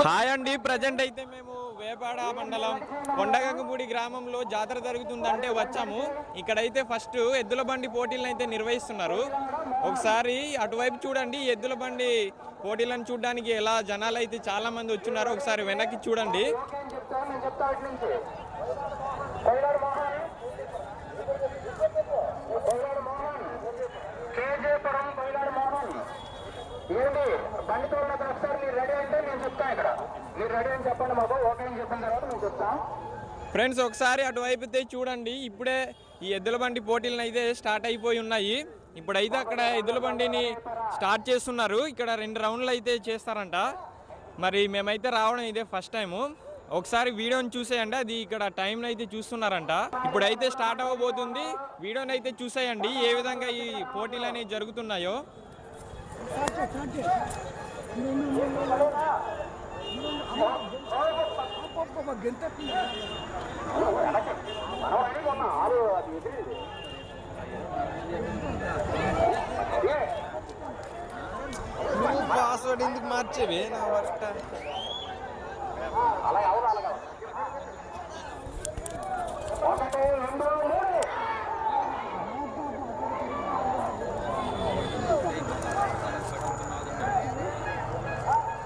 Hi అండి. Present అయితే మేము వేపాడ మండలం కొండగంగపూడి గ్రామంలో జాతర జరుగుతుందంటే వచ్చాము. ఇక్కడైతే ఫస్ట్ ఎద్దుల బండి పోటీలను అయితే నిర్వహిస్తున్నారు. ఒకసారి అటువైపు చూడండి. ఎద్దుల బండి పోటీలను చూడడానికి ఎలా జనాలు అయితే చాలా మంది వచ్చున్నారు. ఒకసారి వెనక్కి చూడండి. ఏంటి బండి తోలినప్పుడు ఒకసారి మీరు రెడీ అంటే నేను చెప్తాను. ఇక్కడ మీరు రెడీ అని చెప్పండి. మాకు ఓకే అని చెప్పిన తర్వాత నేను చెప్తాను. ఫ్రెండ్స్ ఒకసారి అటువైపు అయితే చూడండి. ఇప్పుడే ఈ ఎద్దుల బండి పోటీలను అయితే స్టార్ట్ అయిపోయి ఉన్నాయి. ఇప్పుడైతే అక్కడ ఎద్దుల బండిని స్టార్ట్ చేస్తున్నారు. ఇక్కడ 2 రౌండ్లు అయితే చేస్తారంట. మరి మేమైతే రావడం ఇదే ఫస్ట్ టైము. ఒకసారి వీడియోని చూసేయండి. అది ఇక్కడ టైంని అయితే చూస్తున్నారంట. ఇప్పుడైతే స్టార్ట్ అవ్వబోతుంది. వీడియోని అయితే చూసేయండి ఏ విధంగా ఈ పోటీలు అనేవి జరుగుతున్నాయో. పాస్వర్డ్ ఎందుకు మార్చేవి నా వర్ట?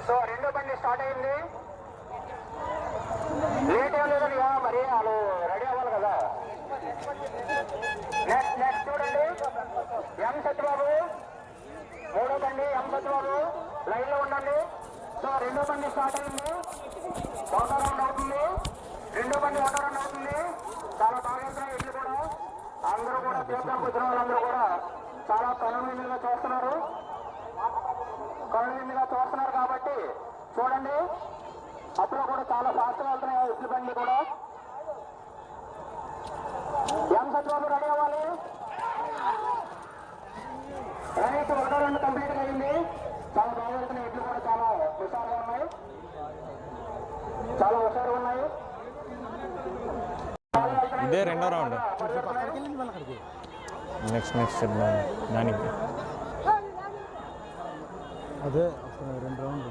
సో రెండో బండి స్టార్ట్ అయింది. లేట్ ఏం లేదండి. మరి వాళ్ళు రెడీ అవ్వాలి కదా. నెక్స్ట్ చూడండి. ఎం సత్యబాబు. మూడో బండి ఎం సత్యబాబు లైన్ లో ఉండండి. సో రెండో బండి స్టార్ట్ అయింది. ఒకటో రౌండ్ అవుతుంది. రెండో బండి ఒకటో రౌండ్ అవుతుంది. చాలా బాగా వెళ్తున్నాయి ఇట్లు కూడా. అందరూ కూడా తీర్థానికి వచ్చిన వాళ్ళందరూ కూడా చాలా కనువిందుగా చూస్తున్నారు. కాబట్టి చూడండి. అప్పుడు కూడా చాలా ఫాస్ట్ గా వెళ్తున్నాయి ఇట్లు బండి కూడా. ఎం సత్యబాబు రెడీ అవ్వాలి. రైట్ ఒకటో రౌండ్ కంప్లీట్ గా అయింది. చాలా బాగా వెళ్తున్నాయి ఇట్లు కూడా. చాలా హుషారుగా ఉన్నాయి. ఇదే రెండో రౌండ్. నెక్స్ట్ దానికి అదే 2 రౌండ్లు.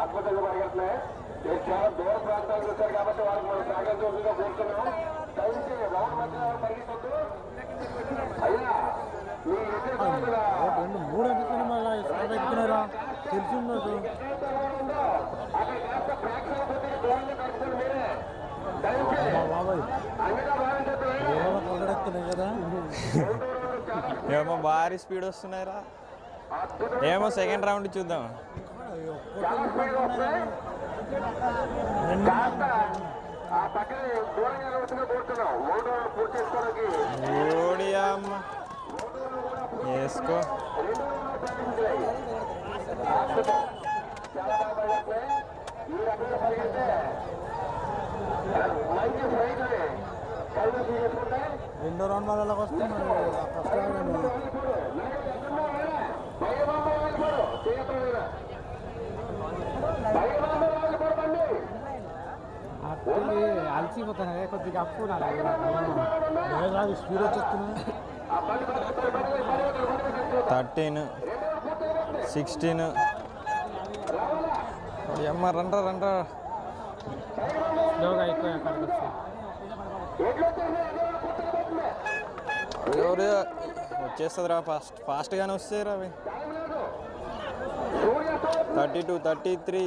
అద్భుతంగా పరిగెత్తున్నాయి. చాలా దూర ప్రాంతాలకు వచ్చారు కాబట్టి వాళ్ళకి మనం సాగంగా కూర్చున్నాం. దయచేసి రౌండ్ మధ్య పరిగెత్తొద్దు. అయ్యా మీ రెండు 3 ఎందుకని మళ్ళీ స్టార్ట్ ఎక్కుతున్నారా తెలుసున్నట్టు అక్కడ కాస్త ప్రేక్షకులకి దూరంగా కలుపుతుంది. మీరే దయచేసి బాబాయ్ అన్నిగా బాగుంటుంది. కొండెక్కుతున్నాయి కదా. ఏమో భారీ స్పీడ్ వస్తున్నాయిరా. ఏమో సెకండ్ రౌండ్ చూద్దాం. ఆ పక్కన దూరంగా నిలబడుతున్నా కోరుతున్నాం. మూడో పూర్తి చేసుకోవడానికి వేసుకో. చాలా బాగా పరిగెత్తాయి. ఈ రకంగా పరిగెడితే మంచి ప్రైజ్ కళ్ళు తీసుకుంటే 2 రౌండ్ వాళ్ళకి వస్తే మరి అలసిపోతాను కొద్దిగా అప్పు స్పీడ్ వచ్చేస్తున్నా. 13, 16 అమ్మ రండ్రా స్లోగా ఎక్కువ ఎవరు వచ్చేస్తుందిరా. ఫాస్ట్గానే వస్తాయిరా అవి. 32, 33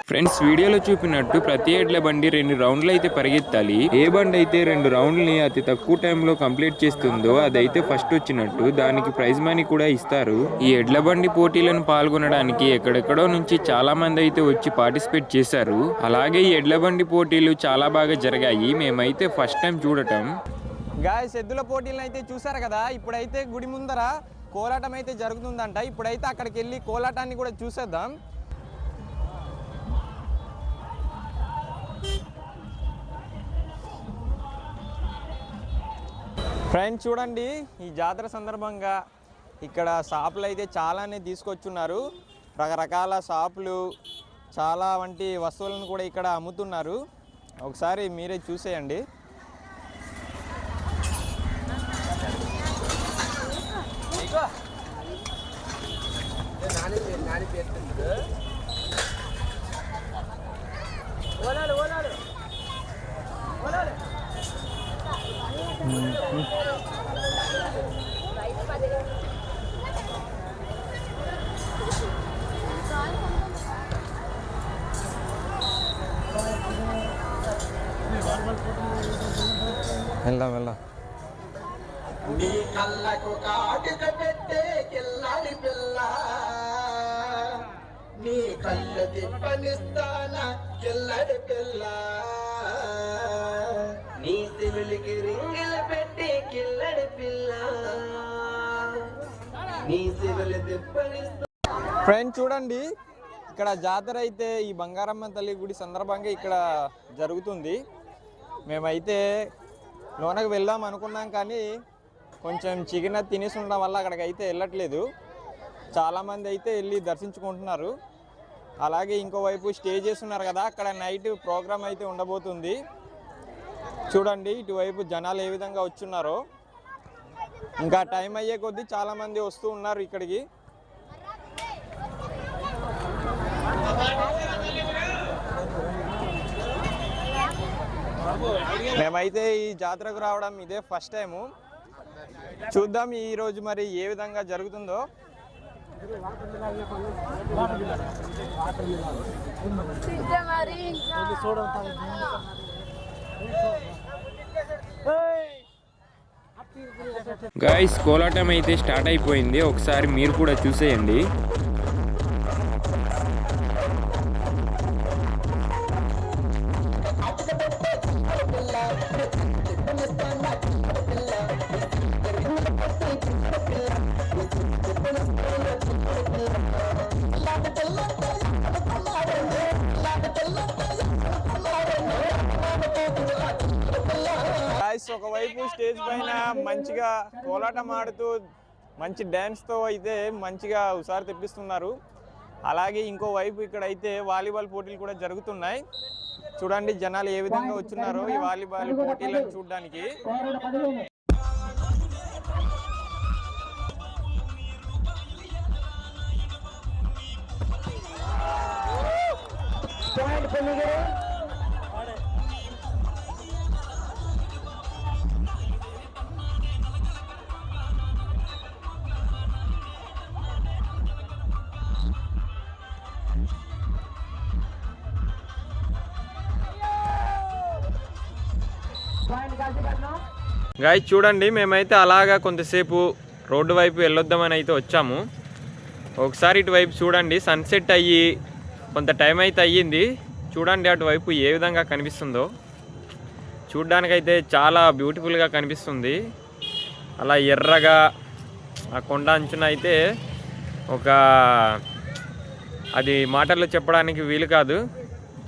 ఫ్రెండ్స్ వీడియోలో చూపినట్టు ప్రతి ఎడ్ల బండి 2 రౌండ్లు అయితే పరిగెత్తాలి. ఏ బండి అయితే 2 రౌండ్లని అతి తక్కువ టైంలో కంప్లీట్ చేస్తుందో అదైతే ఫస్ట్ వచ్చినట్టు. దానికి ప్రైజ్ మనీ కూడా ఇస్తారు. ఈ ఎడ్ల బండి పోటీలను పాల్గొనడానికి ఎక్కడెక్కడో నుంచి చాలా మంది అయితే వచ్చి పార్టిసిపేట్ చేశారు. అలాగే ఈ ఎడ్ల బండి పోటీలు చాలా బాగా జరిగాయి. మేమైతే ఫస్ట్ టైం చూడటం. గాయస్ ఎద్దుల పోటీలను అయితే చూసారు కదా. ఇప్పుడైతే గుడి ముందర కోలాటం అయితే జరుగుతుందంట. ఇప్పుడైతే అక్కడికి వెళ్ళి కోలాటాన్ని కూడా చూసేద్దాం. ఫ్రెండ్స్ చూడండి, ఈ జాతర సందర్భంగా ఇక్కడ షాపులు అయితే చాలానే తీసుకొచ్చున్నారు. రకరకాల షాపులు, చాలా వంటి వస్తువులను కూడా ఇక్కడ అమ్ముతున్నారు. ఒకసారి మీరే చూసేయండి. వెళ్దాం. నీ కళ్ళకు కాటుక పెట్టే కిల్లాడి పిల్ల, నీ కళ్ళు తిప్పనిస్తాన కిల్లడి పిల్ల, నీ సివిలికి రింగిలు పెట్టి కిల్లడి పిల్ల, నీ సివిలి తిప్పనిస్తా. ఫ్రెండ్స్ చూడండి, ఇక్కడ జాతర అయితే ఈ బంగారమ్మ తల్లి గుడి సందర్భంగా ఇక్కడ జరుగుతుంది. మేమైతే లోనకి వెళ్దాం అనుకున్నాం, కానీ కొంచెం చికెన్ తినేసి ఉండడం వల్ల అక్కడికి అయితే వెళ్ళట్లేదు. చాలామంది అయితే వెళ్ళి దర్శించుకుంటున్నారు. అలాగే ఇంకోవైపు స్టే చేస్తున్నారు కదా, అక్కడ నైట్ ప్రోగ్రామ్ అయితే ఉండబోతుంది. చూడండి ఇటువైపు జనాలు ఏ విధంగా వచ్చున్నారో. ఇంకా టైం అయ్యే కొద్దీ చాలామంది వస్తూ ఉన్నారు ఇక్కడికి. మేమైతే ఈ జాతరకు రావడం ఇదే ఫస్ట్ టైము. చూద్దాం ఈరోజు మరి ఏ విధంగా జరుగుతుందో. గైస్ కోలాటం అయితే స్టార్ట్ అయిపోయింది, ఒకసారి మీరు కూడా చూసేయండి. ఒకవైపు స్టేజ్ పైన మంచిగా కోలాటం ఆడుతూ మంచి డ్యాన్స్తో అయితే మంచిగా హుషారు తెప్పిస్తున్నారు. అలాగే ఇంకోవైపు ఇక్కడ అయితే వాలీబాల్ పోటీలు కూడా జరుగుతున్నాయి. చూడండి జనాలు ఏ విధంగా వచ్చున్నారో ఈ వాలీబాల్ పోటీలను చూడడానికి. గాయ్స్ చూడండి, మేమైతే అలాగా కొంతసేపు రోడ్డు వైపు వెళ్ళొద్దామని అయితే వచ్చాము. ఒకసారి ఇటువైపు చూడండి, సన్సెట్ అయ్యి కొంత టైం అయితే అయ్యింది. చూడండి అటువైపు ఏ విధంగా కనిపిస్తుందో. చూడ్డానికైతే చాలా బ్యూటిఫుల్గా కనిపిస్తుంది. అలా ఎర్రగా ఆ కొండ అంచున అయితే అది మాటల్లో చెప్పడానికి వీలు కాదు,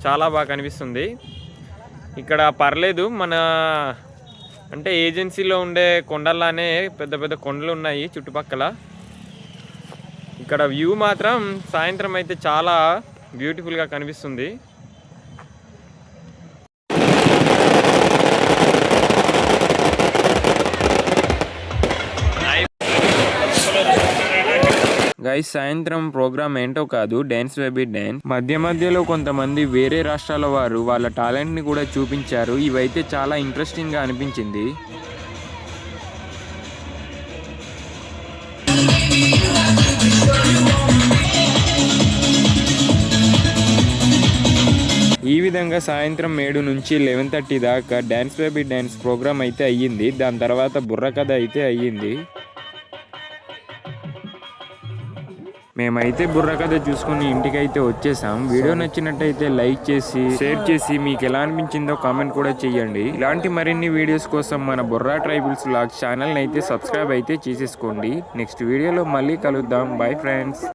చాలా బాగా కనిపిస్తుంది. ఇక్కడ పర్లేదు, అంటే ఏజెన్సీలో ఉండే కొండల్లానే పెద్ద పెద్ద కొండలు ఉన్నాయి చుట్టుపక్కల. ఇక్కడ వ్యూ మాత్రం సాయంత్రం అయితే చాలా బ్యూటిఫుల్గా కనిపిస్తుంది. గైస్ సాయంత్రం ప్రోగ్రామ్ ఏంటో కాదు, డ్యాన్స్ బేబీ డ్యాన్స్. మధ్యలో కొంతమంది వేరే రాష్ట్రాల వారు వాళ్ళ టాలెంట్ని కూడా చూపించారు. ఇవైతే చాలా ఇంట్రెస్టింగ్గా అనిపించింది. ఈ విధంగా సాయంత్రం 7 నుంచి 11:30 దాకా డ్యాన్స్ బేబీ డ్యాన్స్ ప్రోగ్రామ్ అయితే అయ్యింది. దాని తర్వాత బుర్రకథ అయితే అయ్యింది. మేమైతే బుర్రకథ చూసుకుని ఇంటికైతే వచ్చేసాం. వీడియో నచ్చినట్టయితే లైక్ చేసి షేర్ చేసి మీకు ఎలా అనిపించిందో కామెంట్ కూడా చేయండి. ఇలాంటి మరిన్ని వీడియోస్ కోసం మన బుర్రా ట్రైబల్స్ వ్లాగ్స్ ఛానల్ని అయితే సబ్స్క్రైబ్ అయితే చేసేసుకోండి. నెక్స్ట్ వీడియోలో మళ్ళీ కలుద్దాం. Bye friends.